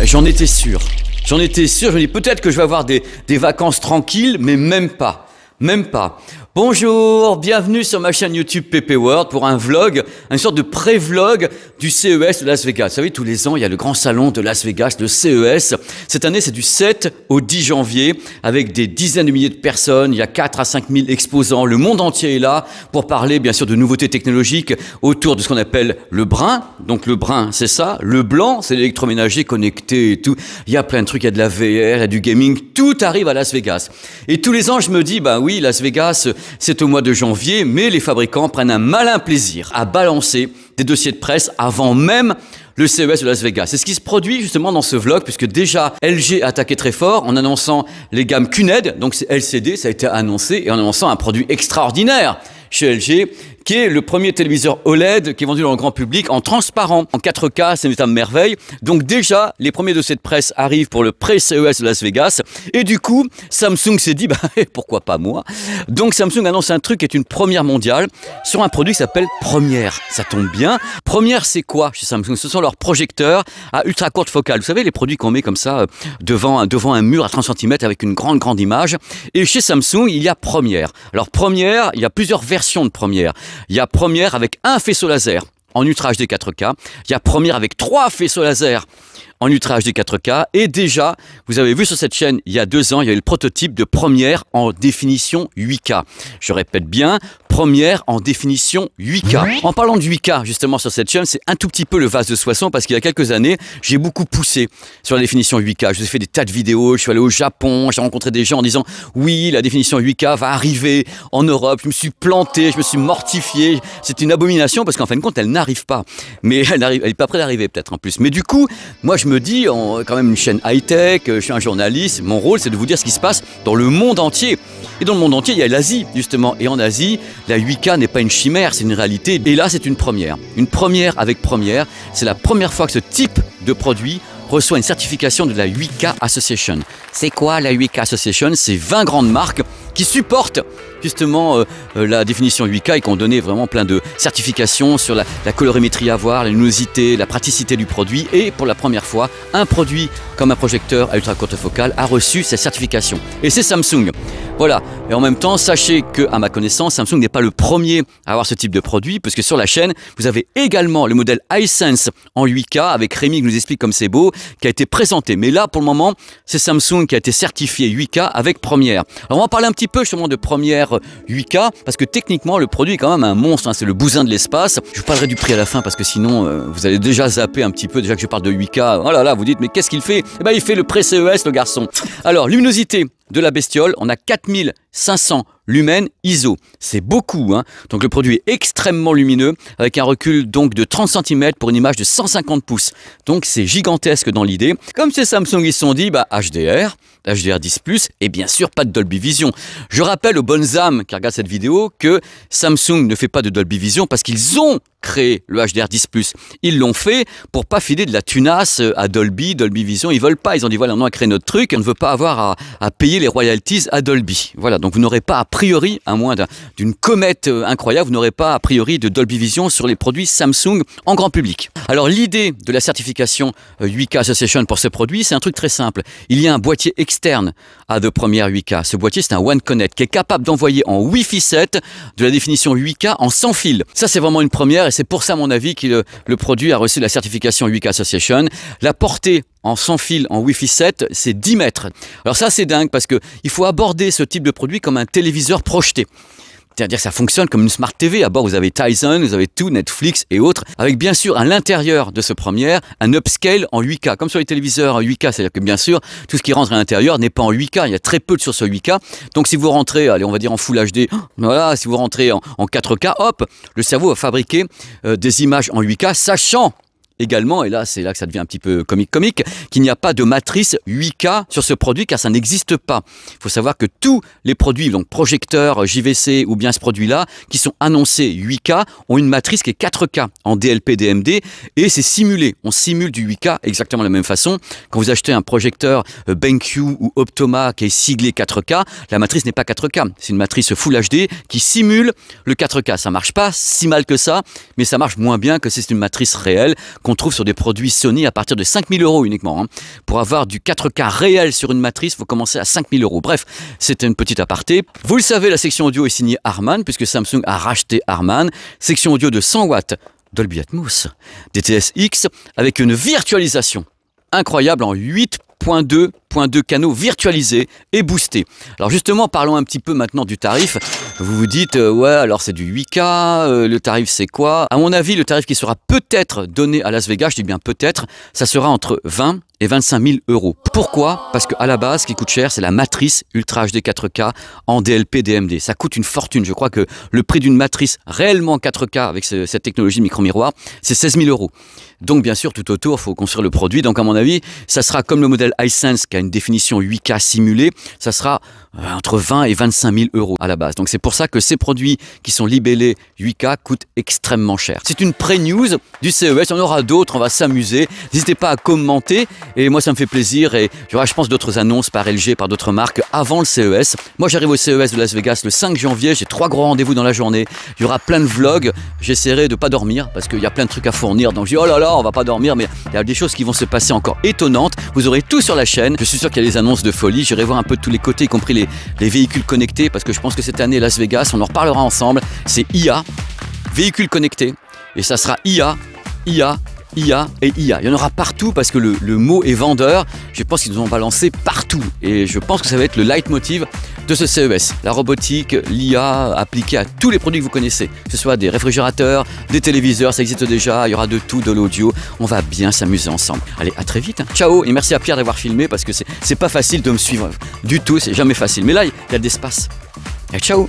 J'en étais sûr. J'en étais sûr. Je me dis peut-être que je vais avoir des vacances tranquilles, mais même pas. Même pas. Bonjour, bienvenue sur ma chaîne YouTube PP World pour un vlog, une sorte de pré-vlog du CES de Las Vegas. Vous savez, tous les ans, il y a le grand salon de Las Vegas, le CES. Cette année, c'est du 7 au 10 janvier, avec des dizaines de milliers de personnes. Il y a 4 à 5 000 exposants. Le monde entier est là pour parler, bien sûr, de nouveautés technologiques autour de ce qu'on appelle le brun. Donc, le brun, c'est ça. Le blanc, c'est l'électroménager connecté et tout. Il y a plein de trucs. Il y a de la VR, il y a du gaming. Tout arrive à Las Vegas. Et tous les ans, je me dis, bah oui, Las Vegas, c'est au mois de janvier, mais les fabricants prennent un malin plaisir à balancer des dossiers de presse avant même le CES de Las Vegas. C'est ce qui se produit justement dans ce vlog, puisque déjà LG a attaqué très fort en annonçant les gammes QNED, donc c'est LCD, ça a été annoncé, et en annonçant un produit extraordinaire chez LG, qui est le premier téléviseur OLED qui est vendu dans le grand public en transparent, en 4K, c'est une merveille. Donc déjà, les premiers dossiers de presse arrivent pour le pré-CES de Las Vegas. Et du coup, Samsung s'est dit, bah, pourquoi pas moi? Donc Samsung annonce un truc qui est une première mondiale sur un produit qui s'appelle Première. Ça tombe bien. Première, c'est quoi chez Samsung? Ce sont leurs projecteurs à ultra courte focale. Vous savez, les produits qu'on met comme ça devant un mur à 30 cm avec une grande image. Et chez Samsung, il y a Première. Alors Première, il y a plusieurs versions de Première. Il y a Première avec un faisceau laser en Ultra HD 4K. Il y a Première avec 3 faisceaux laser en Ultra HD 4K. Et déjà, vous avez vu sur cette chaîne, il y a 2 ans, il y a eu le prototype de Première en définition 8K. Je répète bien, Première en définition 8K. En parlant de 8K, justement, sur cette chaîne, c'est un tout petit peu le vase de Soissons parce qu'il y a quelques années, j'ai beaucoup poussé sur la définition 8K. Je vous ai fait des tas de vidéos, je suis allé au Japon, j'ai rencontré des gens en disant « Oui, la définition 8K va arriver en Europe. » Je me suis planté, je me suis mortifié. C'est une abomination parce qu'en fin de compte, elle n'arrive pas. Mais elle n'est pas prête d'arriver peut-être en plus. Mais du coup, moi, je me dis, quand même une chaîne high-tech, je suis un journaliste, mon rôle, c'est de vous dire ce qui se passe dans le monde entier. Et dans le monde entier, il y a l'Asie, justement. Et en Asie, la 8K n'est pas une chimère, c'est une réalité. Et là, c'est une première. Une première avec Première. C'est la première fois que ce type de produit reçoit une certification de la 8K Association. C'est quoi la 8K Association? C'est 20 grandes marques qui supportent justement la définition 8K et qui ont donné vraiment plein de certifications sur la colorimétrie à voir, la luminosité, la praticité du produit. Et pour la première fois, un produit comme un projecteur à ultra courte focale a reçu cette certification. Et c'est Samsung. Voilà. Et en même temps, sachez que, à ma connaissance, Samsung n'est pas le premier à avoir ce type de produit, parce que sur la chaîne, vous avez également le modèle iSense en 8K, avec Rémi qui nous explique comme c'est beau, qui a été présenté. Mais là, pour le moment, c'est Samsung qui a été certifié 8K avec Première. Alors, on va parler un petit peu justement de Première 8K, parce que techniquement, le produit est quand même un monstre, hein, c'est le bousin de l'espace. Je vous parlerai du prix à la fin, parce que sinon, vous allez déjà zapper un petit peu, déjà que je parle de 8K. Oh là là, vous dites, mais qu'est-ce qu'il fait? Eh ben, il fait le pré-CES, le garçon. Alors, luminosité de la bestiole, on a 4500 lumens ISO. C'est beaucoup, hein. Donc le produit est extrêmement lumineux, avec un recul donc de 30 cm pour une image de 150 pouces. Donc c'est gigantesque dans l'idée. Comme c'est Samsung, ils se sont dit, bah HDR 10+, et bien sûr pas de Dolby Vision. Je rappelle aux bonnes âmes qui regardent cette vidéo que Samsung ne fait pas de Dolby Vision parce qu'ils ont créé le HDR 10+. Ils l'ont fait pour pas filer de la tunasse à Dolby Vision. Ils veulent pas. Ils ont dit voilà, on a créé notre truc. On ne veut pas avoir à payer les royalties à Dolby. Voilà, donc vous n'aurez pas a priori, à moins d'une comète incroyable, vous n'aurez pas a priori de Dolby Vision sur les produits Samsung en grand public. Alors l'idée de la certification 8K Association pour ce produit, c'est un truc très simple. Il y a un boîtier externe à de Première 8K. Ce boîtier, c'est un One Connect qui est capable d'envoyer en Wi-Fi 7 de la définition 8K en sans fil. Ça, c'est vraiment une première et c'est pour ça, à mon avis, que le produit a reçu la certification 8K Association. La portée en sans fil, en Wi-Fi 7, c'est 10 mètres. Alors ça, c'est dingue parce qu'il faut aborder ce type de produit comme un téléviseur projeté. C'est-à-dire que ça fonctionne comme une Smart TV. À bord, vous avez Tyson, vous avez tout, Netflix et autres, avec bien sûr à l'intérieur de ce Première, un upscale en 8K. Comme sur les téléviseurs 8K, c'est-à-dire que bien sûr, tout ce qui rentre à l'intérieur n'est pas en 8K. Il y a très peu de sur ce 8K. Donc si vous rentrez, allez, on va dire en Full HD, voilà, si vous rentrez en 4K, hop, le cerveau va fabriquer des images en 8K, sachant également, et là c'est là que ça devient un petit peu comique, qu'il n'y a pas de matrice 8K sur ce produit car ça n'existe pas. Il faut savoir que tous les produits, donc projecteurs, JVC ou bien ce produit-là, qui sont annoncés 8K, ont une matrice qui est 4K en DLP DMD et c'est simulé. On simule du 8K exactement de la même façon. Quand vous achetez un projecteur BenQ ou Optoma qui est siglé 4K, la matrice n'est pas 4K. C'est une matrice Full HD qui simule le 4K. Ça marche pas si mal que ça, mais ça marche moins bien que si c'est une matrice réelle qu'on trouve sur des produits Sony à partir de 5 000 € uniquement. Hein. Pour avoir du 4K réel sur une matrice, il faut commencer à 5 000 €. Bref, c'était une petite aparté. Vous le savez, la section audio est signée Harman, puisque Samsung a racheté Harman. Section audio de 100 watts, Dolby Atmos, DTS-X, avec une virtualisation incroyable en 8.2 canaux virtualisés et boostés. Alors justement, parlons un petit peu maintenant du tarif. Vous vous dites, ouais, alors c'est du 8K, le tarif c'est quoi? À mon avis, le tarif qui sera peut-être donné à Las Vegas, je dis bien peut-être, ça sera entre 20 et 25 000 €. Pourquoi? Parce qu'à la base, ce qui coûte cher, c'est la matrice Ultra HD 4K en DLP DMD. Ça coûte une fortune. Je crois que le prix d'une matrice réellement 4K avec cette technologie de micro-miroir, c'est 16 000 €. Donc bien sûr, tout autour, il faut construire le produit. Donc à mon avis, ça sera comme le modèle iSense qui a une définition 8K simulée, ça sera entre 20 et 25 000 € à la base. Donc c'est pour ça que ces produits qui sont libellés 8K coûtent extrêmement cher. C'est une pré-news du CES, il y en aura d'autres, on va s'amuser. N'hésitez pas à commenter et moi ça me fait plaisir et il y aura je pense d'autres annonces par LG, par d'autres marques avant le CES. Moi j'arrive au CES de Las Vegas le 5 janvier, j'ai 3 gros rendez-vous dans la journée, il y aura plein de vlogs, j'essaierai de pas dormir parce qu'il y a plein de trucs à fournir, donc je dis oh là là on va pas dormir, mais il y a des choses qui vont se passer encore étonnantes, vous aurez tout sur la chaîne, je suis sûr qu'il y a des annonces de folie, j'irai voir un peu de tous les côtés, y compris les véhicules connectés, parce que je pense que cette année Las Vegas, on en reparlera ensemble, c'est IA, véhicules connectés, et ça sera IA et IA. Il y en aura partout parce que le mot est vendeur. Je pense qu'ils nous ont balancé partout. Et je pense que ça va être le leitmotiv de ce CES. La robotique, l'IA appliquée à tous les produits que vous connaissez. Que ce soit des réfrigérateurs, des téléviseurs, ça existe déjà. Il y aura de tout, de l'audio. On va bien s'amuser ensemble. Allez, à très vite. Hein. Ciao. Et merci à Pierre d'avoir filmé parce que c'est pas facile de me suivre du tout. C'est jamais facile. Mais là, il y a de l'espace. Et ciao.